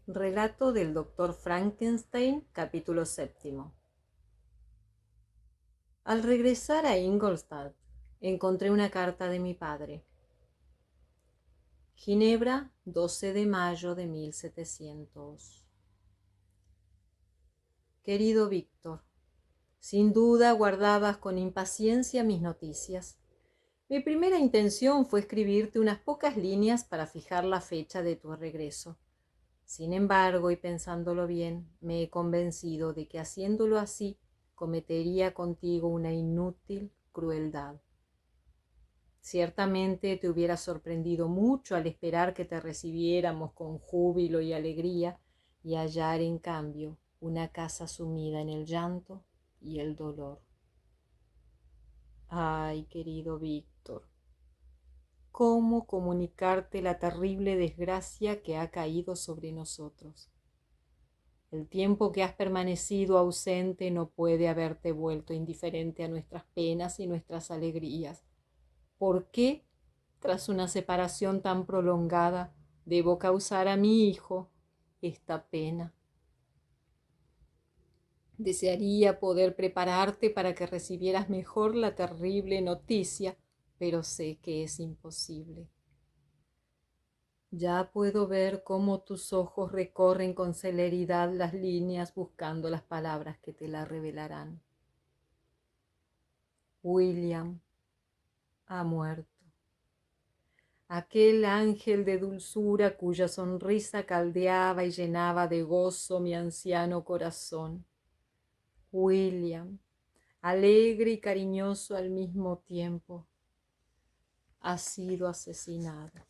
Relato del Dr. Frankenstein, capítulo 7. Al regresar a Ingolstadt, encontré una carta de mi padre. Ginebra, 12 de mayo de 1700. Querido Víctor, sin duda guardabas con impaciencia mis noticias. Mi primera intención fue escribirte unas pocas líneas para fijar la fecha de tu regreso. Sin embargo, y pensándolo bien, me he convencido de que haciéndolo así, cometería contigo una inútil crueldad. Ciertamente te hubiera sorprendido mucho al esperar que te recibiéramos con júbilo y alegría y hallar en cambio una casa sumida en el llanto y el dolor. Ay, querido Víctor, ¿cómo comunicarte la terrible desgracia que ha caído sobre nosotros? El tiempo que has permanecido ausente no puede haberte vuelto indiferente a nuestras penas y nuestras alegrías. ¿Por qué, tras una separación tan prolongada, debo causar a mi hijo esta pena? Desearía poder prepararte para que recibieras mejor la terrible noticia, pero sé que es imposible. Ya puedo ver cómo tus ojos recorren con celeridad las líneas buscando las palabras que te la revelarán. William ha muerto. Aquel ángel de dulzura cuya sonrisa caldeaba y llenaba de gozo mi anciano corazón. William, alegre y cariñoso al mismo tiempo, ha sido asesinado.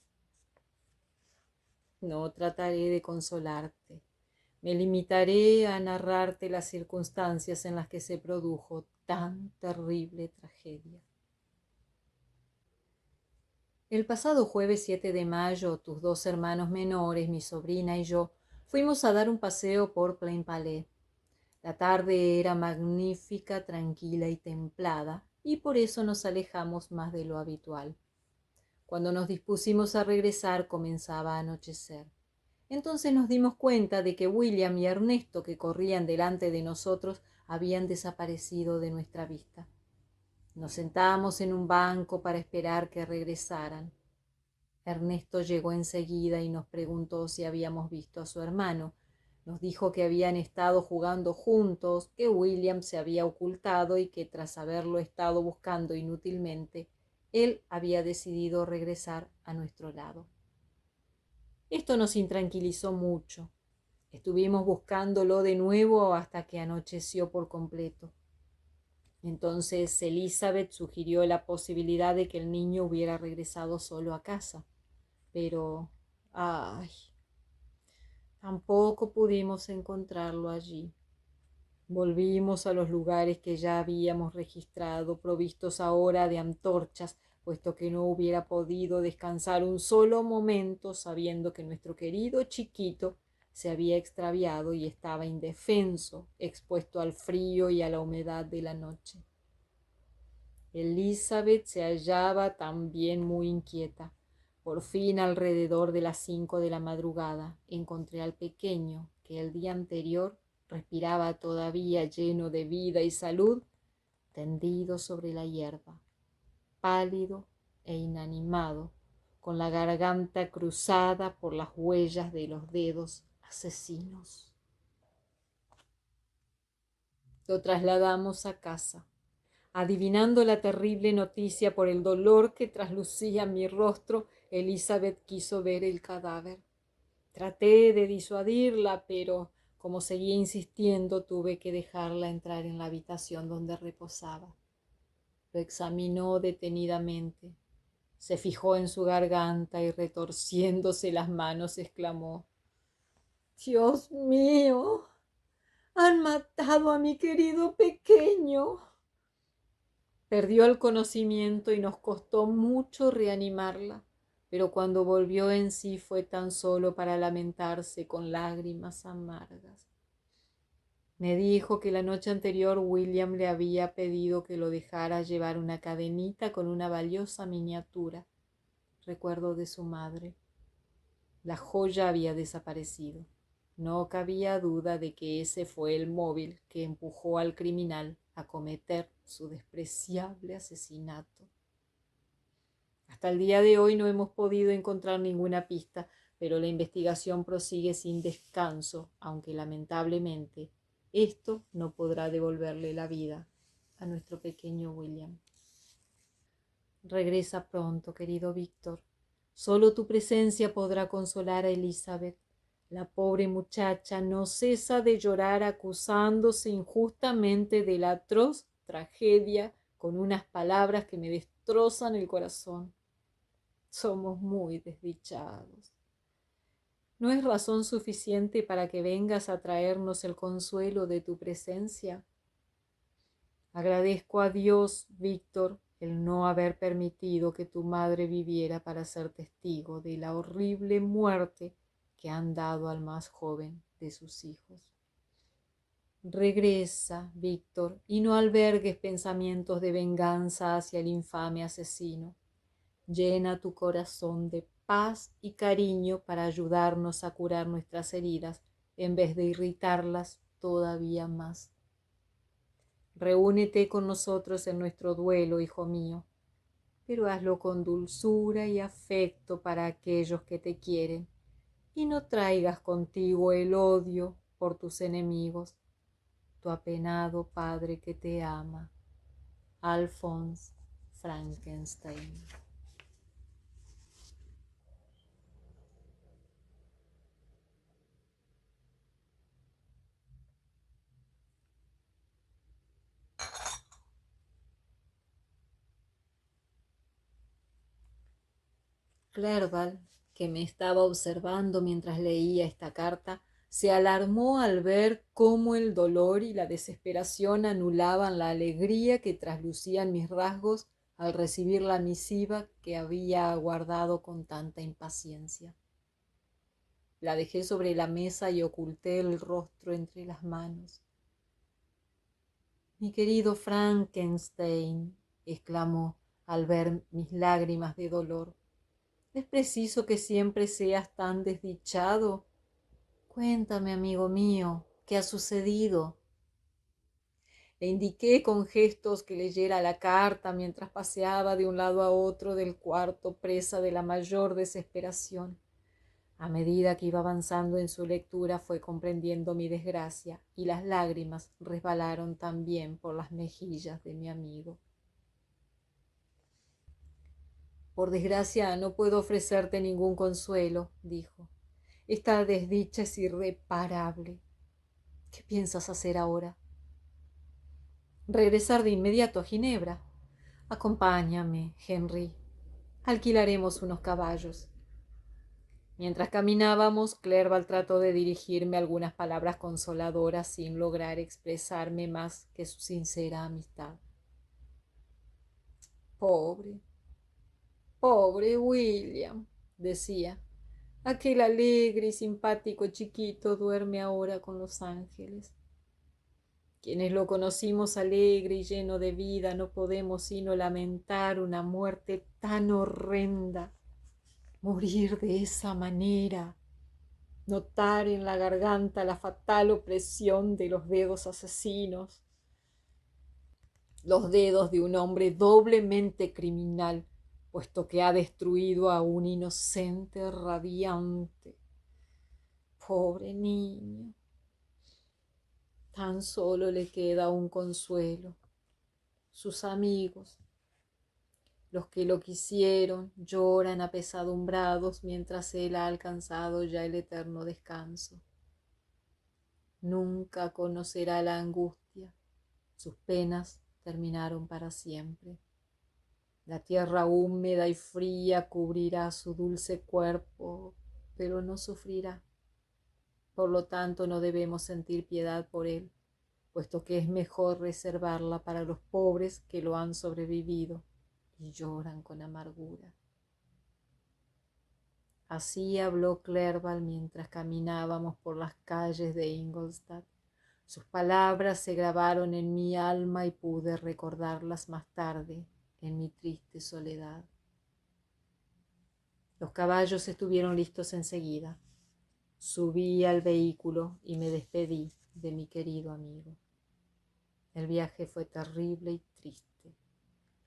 No trataré de consolarte. Me limitaré a narrarte las circunstancias en las que se produjo tan terrible tragedia. El pasado jueves 7 de mayo, tus dos hermanos menores, mi sobrina y yo, fuimos a dar un paseo por Plainpalais. La tarde era magnífica, tranquila y templada, y por eso nos alejamos más de lo habitual. Cuando nos dispusimos a regresar, comenzaba a anochecer. Entonces nos dimos cuenta de que William y Ernesto, que corrían delante de nosotros, habían desaparecido de nuestra vista. Nos sentamos en un banco para esperar que regresaran. Ernesto llegó enseguida y nos preguntó si habíamos visto a su hermano. Nos dijo que habían estado jugando juntos, que William se había ocultado y que tras haberlo estado buscando inútilmente, él había decidido regresar a nuestro lado. Esto nos intranquilizó mucho. Estuvimos buscándolo de nuevo hasta que anocheció por completo. Entonces Elizabeth sugirió la posibilidad de que el niño hubiera regresado solo a casa. Pero, ay, tampoco pudimos encontrarlo allí. Volvimos a los lugares que ya habíamos registrado, provistos ahora de antorchas, puesto que no hubiera podido descansar un solo momento sabiendo que nuestro querido chiquito se había extraviado y estaba indefenso, expuesto al frío y a la humedad de la noche. Elizabeth se hallaba también muy inquieta. Por fin, alrededor de las 5 de la madrugada, encontré al pequeño, que el día anterior respiraba todavía lleno de vida y salud, tendido sobre la hierba, pálido e inanimado, con la garganta cruzada por las huellas de los dedos asesinos. Lo trasladamos a casa. Adivinando la terrible noticia por el dolor que traslucía mi rostro, Elizabeth quiso ver el cadáver. Traté de disuadirla, pero como seguía insistiendo, tuve que dejarla entrar en la habitación donde reposaba. Lo examinó detenidamente. Se fijó en su garganta y retorciéndose las manos exclamó: «Dios mío, han matado a mi querido pequeño». Perdió el conocimiento y nos costó mucho reanimarla, pero cuando volvió en sí fue tan solo para lamentarse con lágrimas amargas. Me dijo que la noche anterior William le había pedido que lo dejara llevar una cadenita con una valiosa miniatura, recuerdo de su madre. La joya había desaparecido. No cabía duda de que ese fue el móvil que empujó al criminal a cometer su despreciable asesinato. Hasta el día de hoy no hemos podido encontrar ninguna pista, pero la investigación prosigue sin descanso, aunque lamentablemente esto no podrá devolverle la vida a nuestro pequeño William. Regresa pronto, querido Víctor. Solo tu presencia podrá consolar a Elizabeth. La pobre muchacha no cesa de llorar acusándose injustamente de la atroz tragedia con unas palabras que me destrozan el corazón. Somos muy desdichados. ¿No es razón suficiente para que vengas a traernos el consuelo de tu presencia? Agradezco a Dios, Víctor, el no haber permitido que tu madre viviera para ser testigo de la horrible muerte que han dado al más joven de sus hijos. Regresa, Víctor, y no albergues pensamientos de venganza hacia el infame asesino. Llena tu corazón de paz y cariño para ayudarnos a curar nuestras heridas en vez de irritarlas todavía más. Reúnete con nosotros en nuestro duelo, hijo mío, pero hazlo con dulzura y afecto para aquellos que te quieren, y no traigas contigo el odio por tus enemigos. Tu apenado padre que te ama, Alphonse Frankenstein. Clerval, que me estaba observando mientras leía esta carta, se alarmó al ver cómo el dolor y la desesperación anulaban la alegría que traslucían mis rasgos al recibir la misiva que había aguardado con tanta impaciencia. La dejé sobre la mesa y oculté el rostro entre las manos. Mi querido Frankenstein, exclamó al ver mis lágrimas de dolor. ¿Es preciso que siempre seas tan desdichado? Cuéntame, amigo mío, ¿qué ha sucedido? Le indiqué con gestos que leyera la carta mientras paseaba de un lado a otro del cuarto, presa de la mayor desesperación. A medida que iba avanzando en su lectura fue comprendiendo mi desgracia y las lágrimas resbalaron también por las mejillas de mi amigo. Por desgracia no puedo ofrecerte ningún consuelo, dijo. Esta desdicha es irreparable. ¿Qué piensas hacer ahora? Regresar de inmediato a Ginebra. Acompáñame, Henry. Alquilaremos unos caballos. Mientras caminábamos, Clerval trató de dirigirme algunas palabras consoladoras sin lograr expresarme más que su sincera amistad. Pobre, pobre William, decía. Aquel alegre y simpático chiquito duerme ahora con los ángeles. Quienes lo conocimos alegre y lleno de vida no podemos sino lamentar una muerte tan horrenda. Morir de esa manera, notar en la garganta la fatal opresión de los dedos asesinos, los dedos de un hombre doblemente criminal, puesto que ha destruido a un inocente radiante. Pobre niño. Tan solo le queda un consuelo, sus amigos. Los que lo quisieron lloran apesadumbrados mientras él ha alcanzado ya el eterno descanso. Nunca conocerá la angustia, sus penas terminaron para siempre. La tierra húmeda y fría cubrirá su dulce cuerpo, pero no sufrirá. Por lo tanto, no debemos sentir piedad por él, puesto que es mejor reservarla para los pobres que lo han sobrevivido y lloran con amargura. Así habló Clerval mientras caminábamos por las calles de Ingolstadt. Sus palabras se grabaron en mi alma y pude recordarlas más tarde en mi triste soledad. Los caballos estuvieron listos enseguida. Subí al vehículo y me despedí de mi querido amigo. El viaje fue terrible y triste.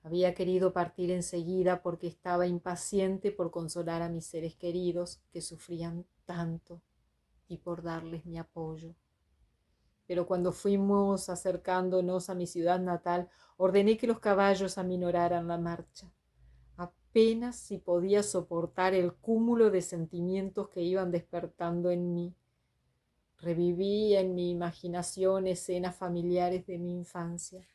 Había querido partir enseguida porque estaba impaciente por consolar a mis seres queridos que sufrían tanto y por darles mi apoyo. Pero cuando fuimos acercándonos a mi ciudad natal, ordené que los caballos aminoraran la marcha. Apenas si podía soportar el cúmulo de sentimientos que iban despertando en mí. Reviví en mi imaginación escenas familiares de mi infancia.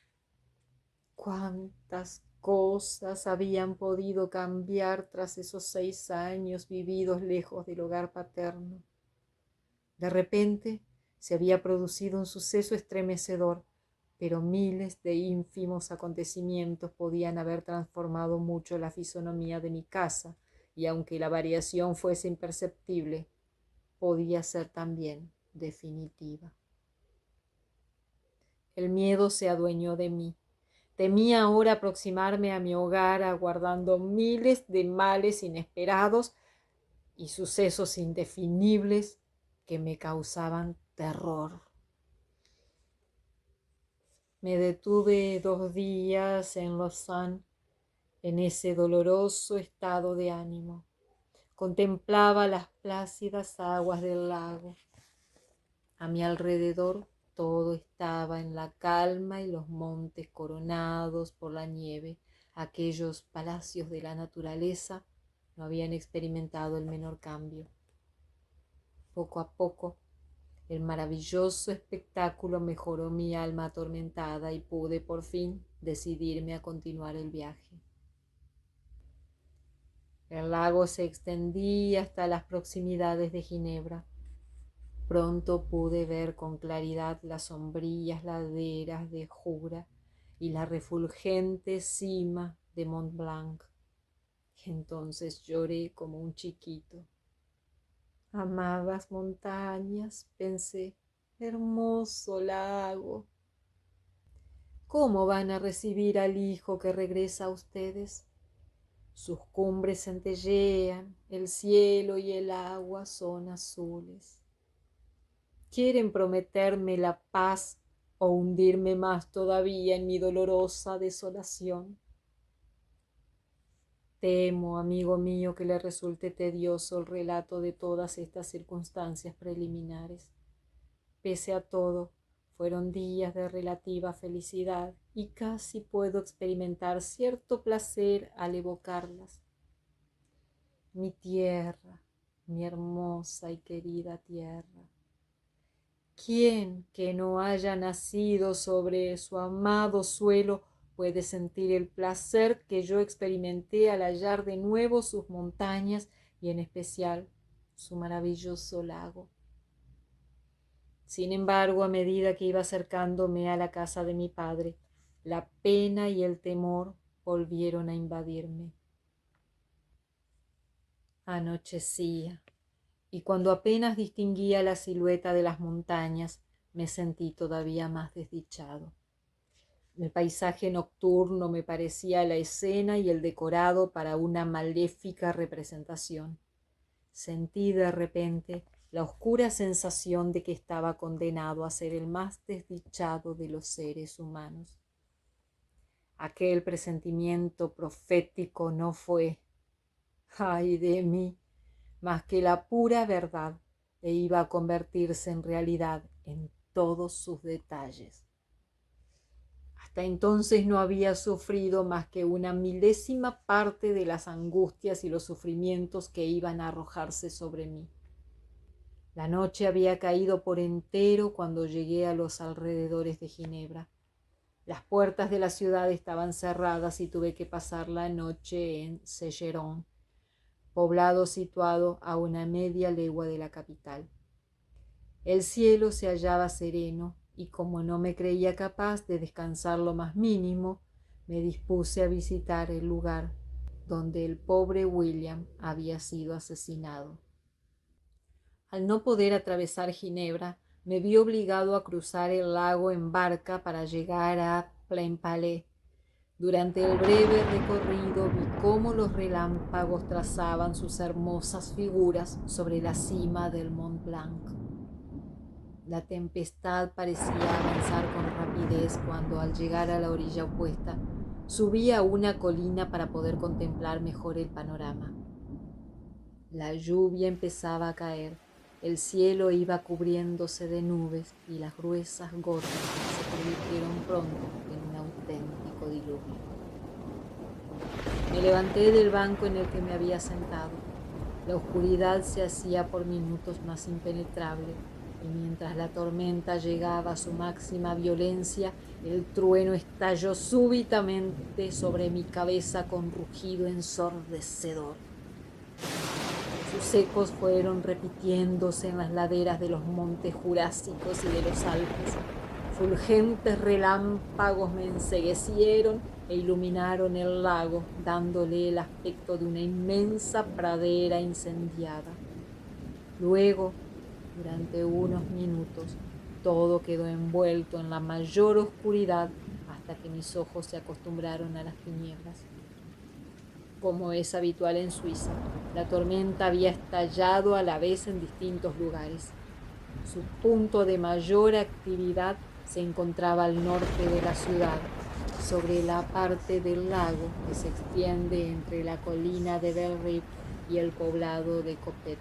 Cuántas cosas habían podido cambiar tras esos 6 años vividos lejos del hogar paterno. De repente se había producido un suceso estremecedor, pero miles de ínfimos acontecimientos podían haber transformado mucho la fisonomía de mi casa, y aunque la variación fuese imperceptible, podía ser también definitiva. El miedo se adueñó de mí. Temía ahora aproximarme a mi hogar aguardando miles de males inesperados y sucesos indefinibles que me causaban terror. Me detuve 2 días en Lausanne en ese doloroso estado de ánimo. Contemplaba las plácidas aguas del lago. A mi alrededor todo estaba en la calma y los montes coronados por la nieve, aquellos palacios de la naturaleza, no habían experimentado el menor cambio. Poco a poco, el maravilloso espectáculo mejoró mi alma atormentada y pude por fin decidirme a continuar el viaje. El lago se extendía hasta las proximidades de Ginebra. Pronto pude ver con claridad las sombrías laderas de Jura y la refulgente cima de Mont Blanc. Entonces lloré como un chiquito. Amadas montañas, pensé, hermoso lago. ¿Cómo van a recibir al hijo que regresa a ustedes? Sus cumbres centellean, el cielo y el agua son azules. ¿Quieren prometerme la paz o hundirme más todavía en mi dolorosa desolación? Temo, amigo mío, que le resulte tedioso el relato de todas estas circunstancias preliminares. Pese a todo, fueron días de relativa felicidad y casi puedo experimentar cierto placer al evocarlas. Mi tierra, mi hermosa y querida tierra. ¿Quién que no haya nacido sobre su amado suelo puede sentir el placer que yo experimenté al hallar de nuevo sus montañas y en especial su maravilloso lago? Sin embargo, a medida que iba acercándome a la casa de mi padre, la pena y el temor volvieron a invadirme. Anochecía, y cuando apenas distinguía la silueta de las montañas, me sentí todavía más desdichado. El paisaje nocturno me parecía la escena y el decorado para una maléfica representación. Sentí de repente la oscura sensación de que estaba condenado a ser el más desdichado de los seres humanos. Aquel presentimiento profético no fue, ay de mí, más que la pura verdad, e iba a convertirse en realidad en todos sus detalles. Hasta entonces no había sufrido más que una milésima parte de las angustias y los sufrimientos que iban a arrojarse sobre mí. La noche había caído por entero cuando llegué a los alrededores de Ginebra. Las puertas de la ciudad estaban cerradas y tuve que pasar la noche en Sécheron, poblado situado a una media legua de la capital. El cielo se hallaba sereno y como no me creía capaz de descansar lo más mínimo, me dispuse a visitar el lugar donde el pobre William había sido asesinado. Al no poder atravesar Ginebra, me vi obligado a cruzar el lago en barca para llegar a Plainpalais. Durante el breve recorrido vi cómo los relámpagos trazaban sus hermosas figuras sobre la cima del Mont Blanc. La tempestad parecía avanzar con rapidez cuando, al llegar a la orilla opuesta, subí a una colina para poder contemplar mejor el panorama. La lluvia empezaba a caer, el cielo iba cubriéndose de nubes y las gruesas gotas se convirtieron pronto en un auténtico diluvio. Me levanté del banco en el que me había sentado. La oscuridad se hacía por minutos más impenetrable y mientras la tormenta llegaba a su máxima violencia, el trueno estalló súbitamente sobre mi cabeza con rugido ensordecedor. Sus ecos fueron repitiéndose en las laderas de los montes jurásicos y de los Alpes. Fulgentes relámpagos me enceguecieron e iluminaron el lago, dándole el aspecto de una inmensa pradera incendiada. Luego, durante unos minutos, todo quedó envuelto en la mayor oscuridad hasta que mis ojos se acostumbraron a las tinieblas. Como es habitual en Suiza, la tormenta había estallado a la vez en distintos lugares. Su punto de mayor actividad se encontraba al norte de la ciudad, sobre la parte del lago que se extiende entre la colina de Bellerive y el poblado de Coppet.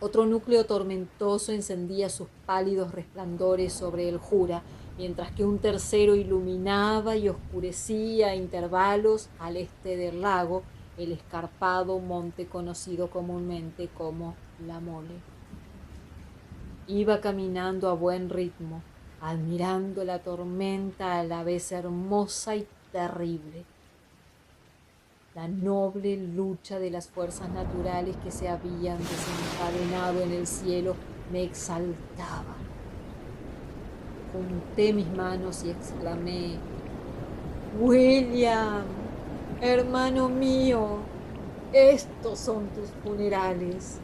Otro núcleo tormentoso encendía sus pálidos resplandores sobre el Jura, mientras que un tercero iluminaba y oscurecía a intervalos al este del lago el escarpado monte conocido comúnmente como La Mole. Iba caminando a buen ritmo, admirando la tormenta a la vez hermosa y terrible. La noble lucha de las fuerzas naturales que se habían desencadenado en el cielo me exaltaba. Junté mis manos y exclamé: William, hermano mío, estos son tus funerales.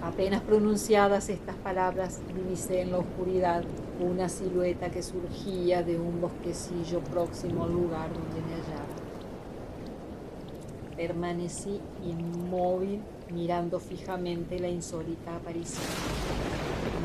Apenas pronunciadas estas palabras, divisé en la oscuridad una silueta que surgía de un bosquecillo próximo al lugar donde me hallaba. Permanecí inmóvil, mirando fijamente la insólita aparición.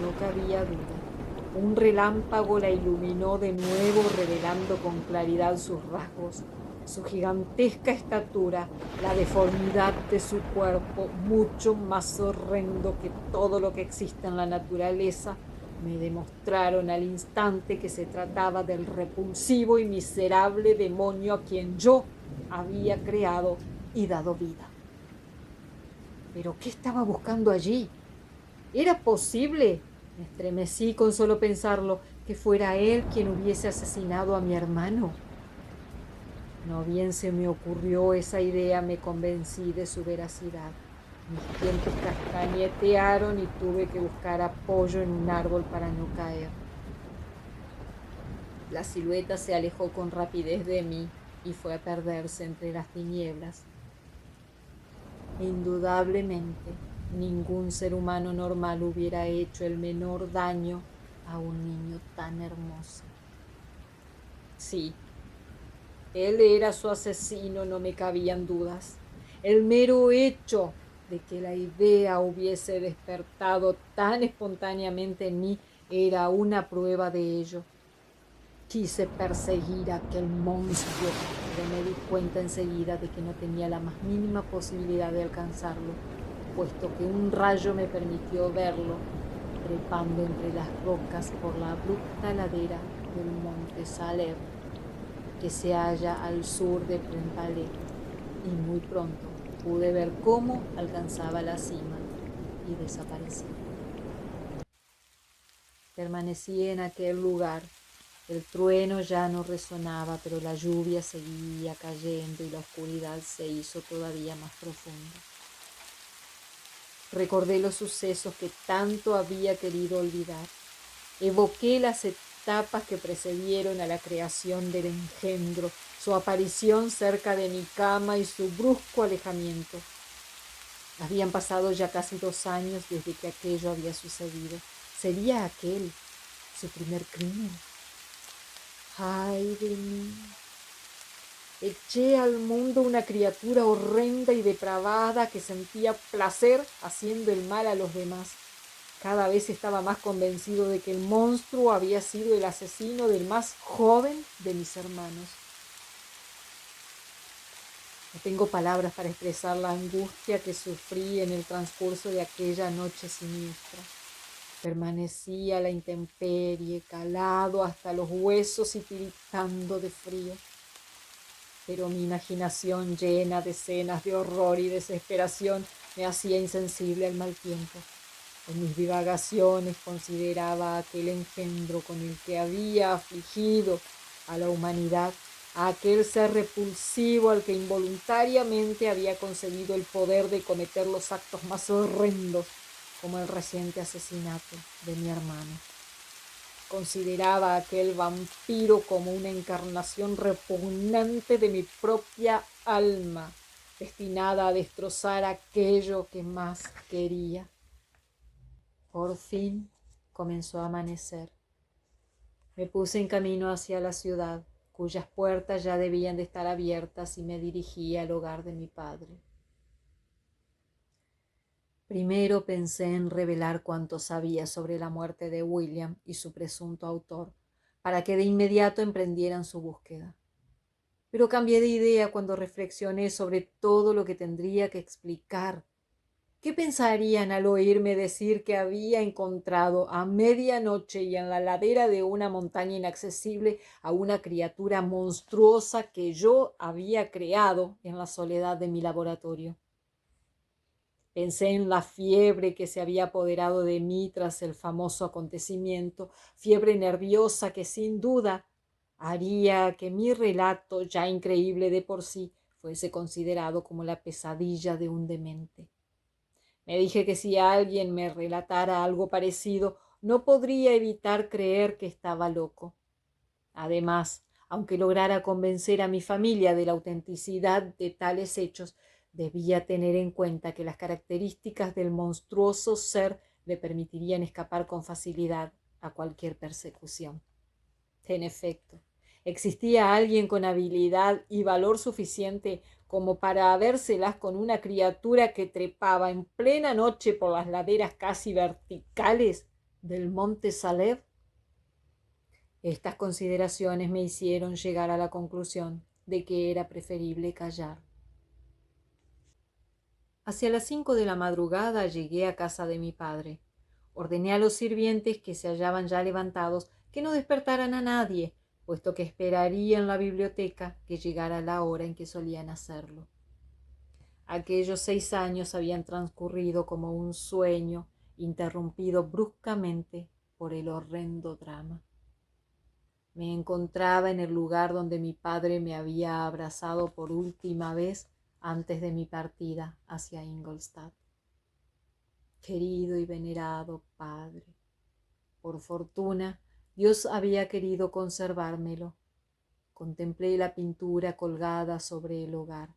No cabía duda. Un relámpago la iluminó de nuevo, revelando con claridad sus rasgos, su gigantesca estatura, la deformidad de su cuerpo, mucho más horrendo que todo lo que existe en la naturaleza. Me demostraron al instante que se trataba del repulsivo y miserable demonio a quien yo había creado y dado vida. ¿Pero qué estaba buscando allí? ¿Era posible? Me estremecí con solo pensarlo, que fuera él quien hubiese asesinado a mi hermano. No bien se me ocurrió esa idea, me convencí de su veracidad. Mis dientes castañetearon y tuve que buscar apoyo en un árbol para no caer. La silueta se alejó con rapidez de mí y fue a perderse entre las tinieblas. Indudablemente, ningún ser humano normal hubiera hecho el menor daño a un niño tan hermoso. Sí, él era su asesino, no me cabían dudas. El mero hecho de que la idea hubiese despertado tan espontáneamente en mí era una prueba de ello. Quise perseguir a aquel monstruo, pero me di cuenta enseguida de que no tenía la más mínima posibilidad de alcanzarlo, puesto que un rayo me permitió verlo trepando entre las rocas por la abrupta ladera del monte Salève, que se halla al sur de Plainpalais, y muy pronto pude ver cómo alcanzaba la cima y desaparecía. Permanecí en aquel lugar. El trueno ya no resonaba, pero la lluvia seguía cayendo y la oscuridad se hizo todavía más profunda. Recordé los sucesos que tanto había querido olvidar. Evoqué las etapas que precedieron a la creación del engendro, su aparición cerca de mi cama y su brusco alejamiento. Habían pasado ya casi 2 años desde que aquello había sucedido. ¿Sería aquel su primer crimen? ¡Ay de mí! Eché al mundo una criatura horrenda y depravada que sentía placer haciendo el mal a los demás. Cada vez estaba más convencido de que el monstruo había sido el asesino del más joven de mis hermanos. No tengo palabras para expresar la angustia que sufrí en el transcurso de aquella noche siniestra. Permanecí a la intemperie, calado hasta los huesos y tiritando de frío. Pero mi imaginación llena de escenas de horror y desesperación me hacía insensible al mal tiempo. En mis divagaciones consideraba aquel engendro con el que había afligido a la humanidad, a aquel ser repulsivo al que involuntariamente había concedido el poder de cometer los actos más horrendos, como el reciente asesinato de mi hermano. Consideraba a aquel vampiro como una encarnación repugnante de mi propia alma, destinada a destrozar aquello que más quería. Por fin comenzó a amanecer. Me puse en camino hacia la ciudad, cuyas puertas ya debían de estar abiertas, y me dirigí al hogar de mi padre. Primero pensé en revelar cuanto sabía sobre la muerte de William y su presunto autor, para que de inmediato emprendieran su búsqueda. Pero cambié de idea cuando reflexioné sobre todo lo que tendría que explicar. ¿Qué pensarían al oírme decir que había encontrado a medianoche y en la ladera de una montaña inaccesible a una criatura monstruosa que yo había creado en la soledad de mi laboratorio? Pensé en la fiebre que se había apoderado de mí tras el famoso acontecimiento, fiebre nerviosa que sin duda haría que mi relato, ya increíble de por sí, fuese considerado como la pesadilla de un demente. Me dije que si alguien me relatara algo parecido, no podría evitar creer que estaba loco. Además, aunque lograra convencer a mi familia de la autenticidad de tales hechos, debía tener en cuenta que las características del monstruoso ser le permitirían escapar con facilidad a cualquier persecución. En efecto, existía alguien con habilidad y valor suficiente como para habérselas con una criatura que trepaba en plena noche por las laderas casi verticales del monte Saleh. Estas consideraciones me hicieron llegar a la conclusión de que era preferible callar. Hacia las 5 de la madrugada llegué a casa de mi padre. Ordené a los sirvientes, que se hallaban ya levantados, que no despertaran a nadie, puesto que esperaría en la biblioteca que llegara la hora en que solían hacerlo. Aquellos 6 años habían transcurrido como un sueño, interrumpido bruscamente por el horrendo drama. Me encontraba en el lugar donde mi padre me había abrazado por última vez antes de mi partida hacia Ingolstadt. Querido y venerado padre, por fortuna Dios había querido conservármelo. Contemplé la pintura colgada sobre el hogar.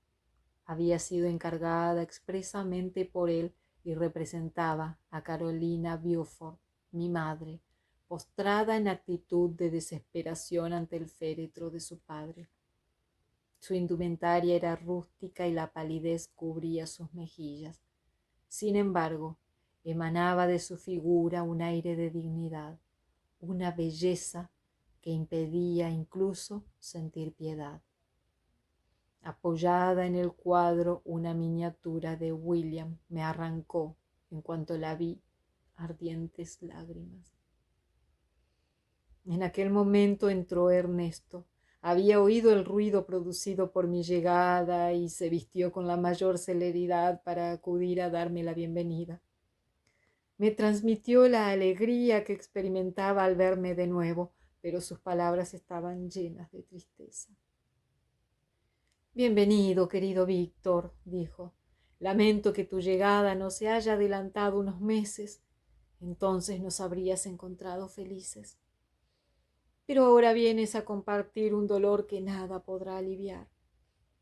Había sido encargada expresamente por él y representaba a Carolina Beaufort, mi madre, postrada en actitud de desesperación ante el féretro de su padre. Su indumentaria era rústica y la palidez cubría sus mejillas. Sin embargo, emanaba de su figura un aire de dignidad, una belleza que impedía incluso sentir piedad. Apoyada en el cuadro, una miniatura de William me arrancó, en cuanto la vi, ardientes lágrimas. En aquel momento entró Ernesto. Había oído el ruido producido por mi llegada y se vistió con la mayor celeridad para acudir a darme la bienvenida. Me transmitió la alegría que experimentaba al verme de nuevo, pero sus palabras estaban llenas de tristeza. Bienvenido, querido Víctor, dijo. Lamento que tu llegada no se haya adelantado unos meses. Entonces nos habrías encontrado felices. Pero ahora vienes a compartir un dolor que nada podrá aliviar.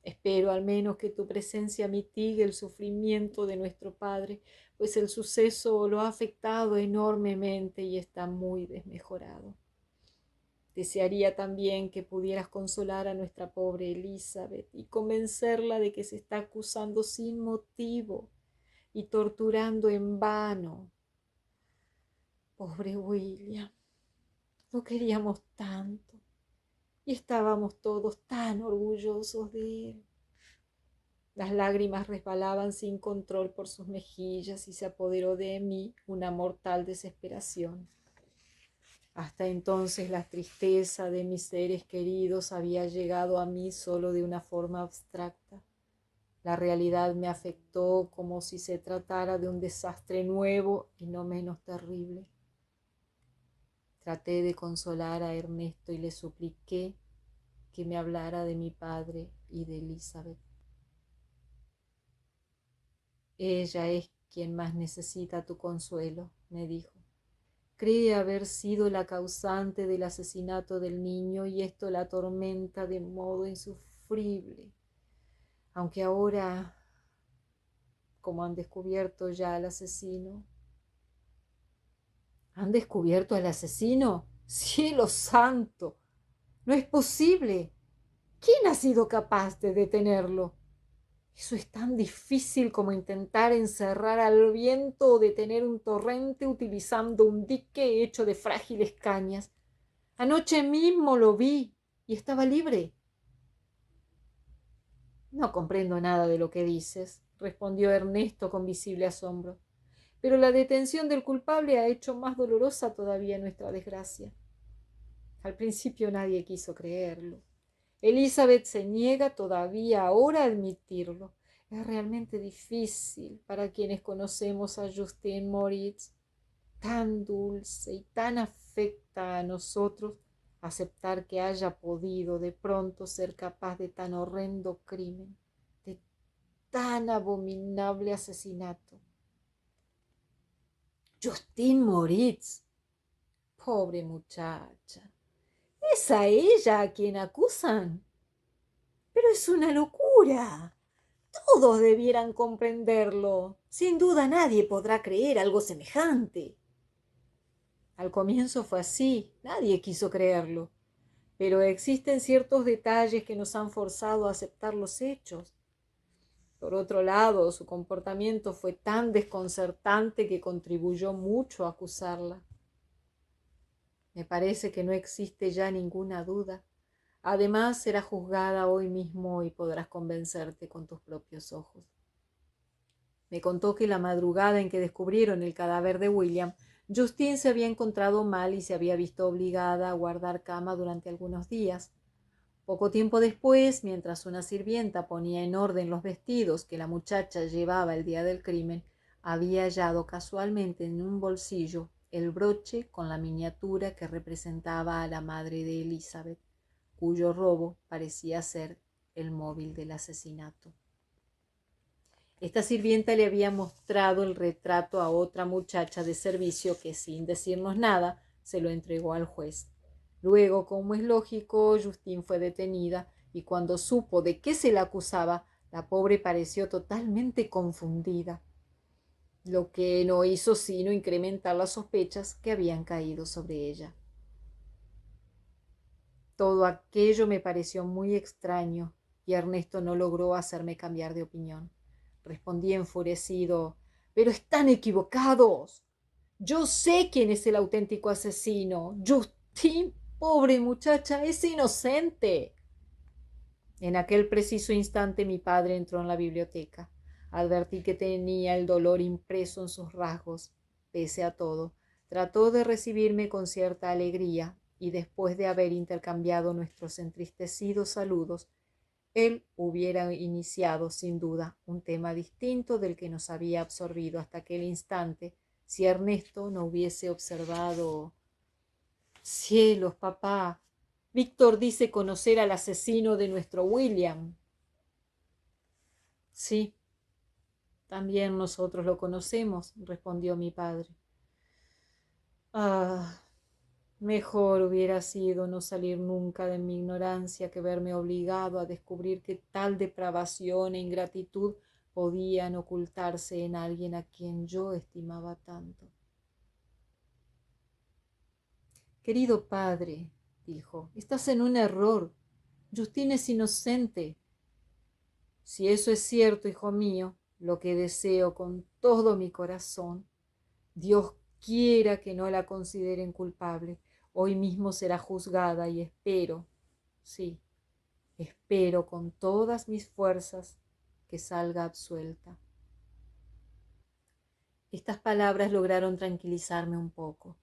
Espero al menos que tu presencia mitigue el sufrimiento de nuestro padre, pues el suceso lo ha afectado enormemente y está muy desmejorado. Desearía también que pudieras consolar a nuestra pobre Elizabeth y convencerla de que se está acusando sin motivo y torturando en vano. Pobre William, lo queríamos tanto y estábamos todos tan orgullosos de él. Las lágrimas resbalaban sin control por sus mejillas y se apoderó de mí una mortal desesperación. Hasta entonces la tristeza de mis seres queridos había llegado a mí solo de una forma abstracta. La realidad me afectó como si se tratara de un desastre nuevo y no menos terrible. Traté de consolar a Ernesto y le supliqué que me hablara de mi padre y de Elizabeth. Ella es quien más necesita tu consuelo, me dijo. Cree haber sido la causante del asesinato del niño y esto la atormenta de modo insufrible. Aunque ahora, como han descubierto ya al asesino. ¿Han descubierto al asesino? ¡Cielo santo! No es posible. ¿Quién ha sido capaz de detenerlo? Eso es tan difícil como intentar encerrar al viento o detener un torrente utilizando un dique hecho de frágiles cañas. Anoche mismo lo vi y estaba libre. No comprendo nada de lo que dices, respondió Ernesto con visible asombro. Pero la detención del culpable ha hecho más dolorosa todavía nuestra desgracia. Al principio nadie quiso creerlo. Elizabeth se niega todavía ahora a admitirlo. Es realmente difícil para quienes conocemos a Justin Moritz, tan dulce y tan afecta a nosotros, aceptar que haya podido de pronto ser capaz de tan horrendo crimen, de tan abominable asesinato. Justin Moritz, pobre muchacha. ¿Es a ella a quien acusan? Pero es una locura. Todos debieran comprenderlo. Sin duda nadie podrá creer algo semejante. Al comienzo fue así, nadie quiso creerlo. Pero existen ciertos detalles que nos han forzado a aceptar los hechos. Por otro lado, su comportamiento fue tan desconcertante que contribuyó mucho a acusarla. Me parece que no existe ya ninguna duda. Además, será juzgada hoy mismo y podrás convencerte con tus propios ojos. Me contó que la madrugada en que descubrieron el cadáver de William, Justine se había encontrado mal y se había visto obligada a guardar cama durante algunos días. Poco tiempo después, mientras una sirvienta ponía en orden los vestidos que la muchacha llevaba el día del crimen, había hallado casualmente en un bolsillo el broche con la miniatura que representaba a la madre de Elizabeth, cuyo robo parecía ser el móvil del asesinato. Esta sirvienta le había mostrado el retrato a otra muchacha de servicio que, sin decirnos nada, se lo entregó al juez. Luego, como es lógico, Justine fue detenida y cuando supo de qué se la acusaba, la pobre pareció totalmente confundida, lo que no hizo sino incrementar las sospechas que habían caído sobre ella. Todo aquello me pareció muy extraño y Ernesto no logró hacerme cambiar de opinión. Respondí enfurecido: «¡Pero están equivocados! Yo sé quién es el auténtico asesino. Justine, pobre muchacha, es inocente». En aquel preciso instante mi padre entró en la biblioteca. Advertí que tenía el dolor impreso en sus rasgos. Pese a todo, trató de recibirme con cierta alegría, y después de haber intercambiado nuestros entristecidos saludos, él hubiera iniciado, sin duda, un tema distinto del que nos había absorbido hasta aquel instante, si Ernesto no hubiese observado. «Cielos, papá, Víctor dice conocer al asesino de nuestro William». «Sí, también nosotros lo conocemos», respondió mi padre. «Ah, mejor hubiera sido no salir nunca de mi ignorancia que verme obligado a descubrir que tal depravación e ingratitud podían ocultarse en alguien a quien yo estimaba tanto». «Querido padre, dijo. Estás en un error. Justine es inocente. Si eso es cierto, hijo mío, lo que deseo con todo mi corazón, Dios quiera que no la consideren culpable. Hoy mismo será juzgada y espero, sí, espero con todas mis fuerzas que salga absuelta. Estas palabras lograron tranquilizarme un poco.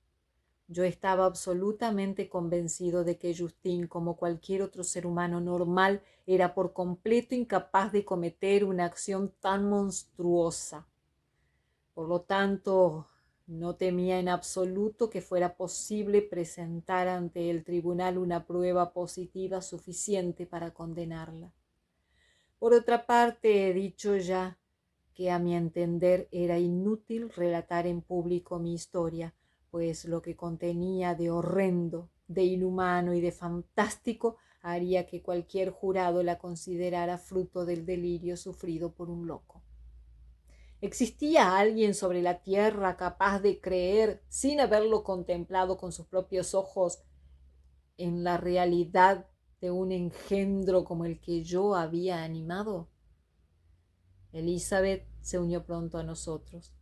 Yo estaba absolutamente convencido de que Justine, como cualquier otro ser humano normal, era por completo incapaz de cometer una acción tan monstruosa. Por lo tanto, no temía en absoluto que fuera posible presentar ante el tribunal una prueba positiva suficiente para condenarla. Por otra parte, he dicho ya que a mi entender era inútil relatar en público mi historia, pues lo que contenía de horrendo, de inhumano y de fantástico haría que cualquier jurado la considerara fruto del delirio sufrido por un loco. ¿Existía alguien sobre la tierra capaz de creer, sin haberlo contemplado con sus propios ojos, en la realidad de un engendro como el que yo había animado? Elizabeth se unió pronto a nosotros.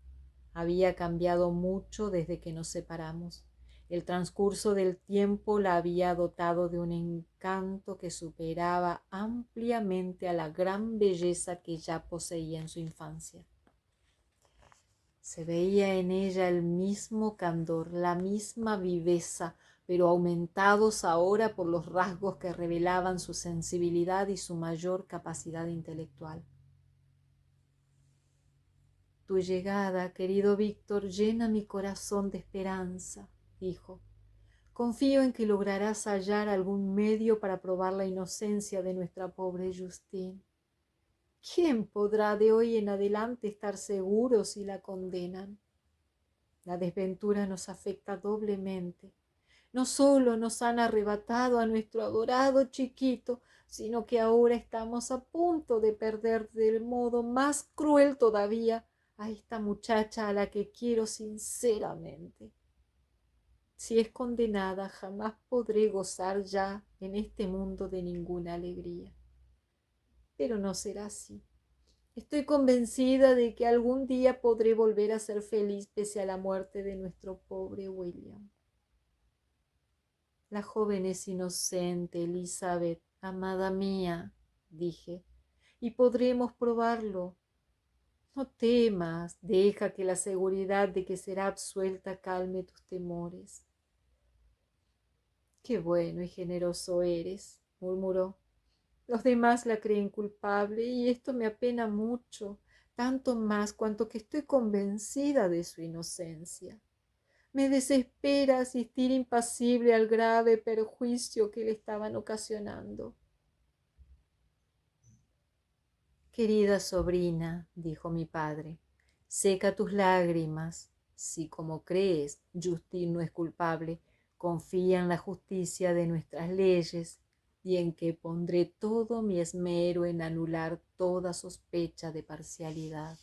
Había cambiado mucho desde que nos separamos. El transcurso del tiempo la había dotado de un encanto que superaba ampliamente a la gran belleza que ya poseía en su infancia. Se veía en ella el mismo candor, la misma viveza, pero aumentados ahora por los rasgos que revelaban su sensibilidad y su mayor capacidad intelectual. Tu llegada, querido Víctor, llena mi corazón de esperanza, dijo. Confío en que lograrás hallar algún medio para probar la inocencia de nuestra pobre Justine. ¿Quién podrá de hoy en adelante estar seguro si la condenan? La desventura nos afecta doblemente. No solo nos han arrebatado a nuestro adorado chiquito, sino que ahora estamos a punto de perder del modo más cruel todavía a esta muchacha a la que quiero sinceramente. Si es condenada, jamás podré gozar ya en este mundo de ninguna alegría. Pero no será así. Estoy convencida de que algún día podré volver a ser feliz pese a la muerte de nuestro pobre William. La joven es inocente, Elizabeth, amada mía, dije, y podremos probarlo. No temas, deja que la seguridad de que será absuelta calme tus temores. Qué bueno y generoso eres, murmuró. Los demás la creen culpable y esto me apena mucho, tanto más cuanto que estoy convencida de su inocencia. Me desespera asistir impasible al grave perjuicio que le estaban ocasionando. Querida sobrina, dijo mi padre, seca tus lágrimas. Si, como crees, Justine no es culpable, confía en la justicia de nuestras leyes y en que pondré todo mi esmero en anular toda sospecha de parcialidad.